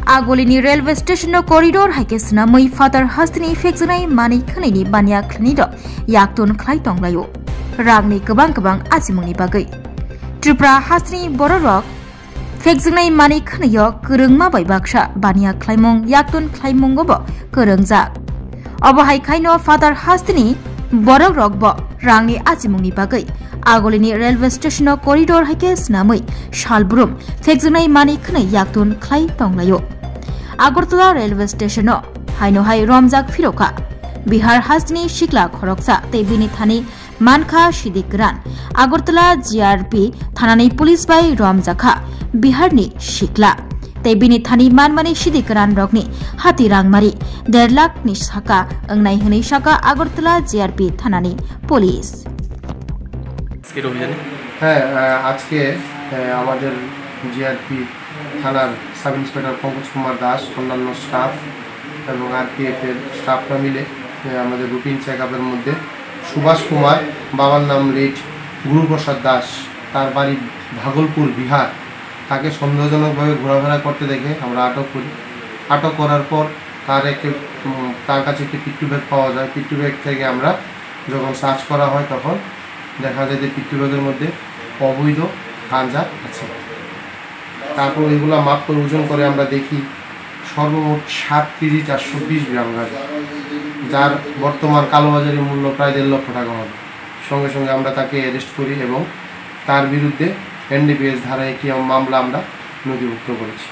आगोलिनी railway station corridor हाइके सनामै father हास्तिनि फेक्सनाय मानि खनैनि बानिया खनिद याक्तन खलाय तंलायो रागनि गोबां आजिमुंनि बागै त्रिपुरा हास्तिनि बररक फेक्सनाय मानि खनैयो गोरोंमा बायबाक्सा बानिया खलायमं याक्तन खलायमंगबो गोरोंजा अबहाय खायनो फादार हास्तिनि बररकब रांनि आजिमुंनि बागै आगोलिनी रेलवे स्टेशन करिडोर हाइके सनामै सालब्रुम फेक्सनाय मानि खनै याक्तन खलाय तंलायो आगरतला रेलवे स्टेशन हाइनोहाय रमजाक फिरोखा बिहार हास्तिनि सिक्ला खरकसा तेबिनि थानी मानखा सिदिकरान आगरतला जीआरपी थानानि पुलिस बाय रमजाखा बिहारनि सिक्ला तेबिनि थानी मानमानि सिदिकरान रगनि हाती रांमारी 1.5 लाख नि साका अंगनाय हनै साका आगरतला जीआरपी थानानि पुलिस। আজকে আমাদের জিআরপি থানার সাব ইন্সপেক্টর পঙ্কজ কুমার দাস অন্যান্য স্টাফ এবং আরপিএফ এর স্টাফরা মিলে আমাদের রুটিন চেকআপের মধ্যে সুভাষ কুমার বাবার নাম লেট গুরুপ্রসাদ দাস তার বাড়ি ভাগলপুর বিহার তাকে সন্দেহজনকভাবে ঘোরাফেরা করতে দেখে আমরা আটক করি। আটক করার পর তার কাছে একটি পিট্টু ব্যাগ পাওয়া যায়। পিট্টু ব্যাগ থেকে আমরা যখন সার্চ করা হয় তখন দেখা যায় যে পিট্টু ব্যাগের মধ্যে অবৈধ গাঁজা আছে। তারপর এগুলো মাপ করে ওজন করে আমরা দেখি সর্বমোট 7 কেজি 420 গ্রাম গাঁজা, যার বর্তমান কালোবাজারি মূল্য প্রায় 1.5 লক্ষ টাকা হবে। সঙ্গে সঙ্গে আমরা তাকে অ্যারেস্ট করি এবং তার বিরুদ্ধে এনডিপিএস ধারায় একটি মামলা আমরা নথিভুক্ত করেছি।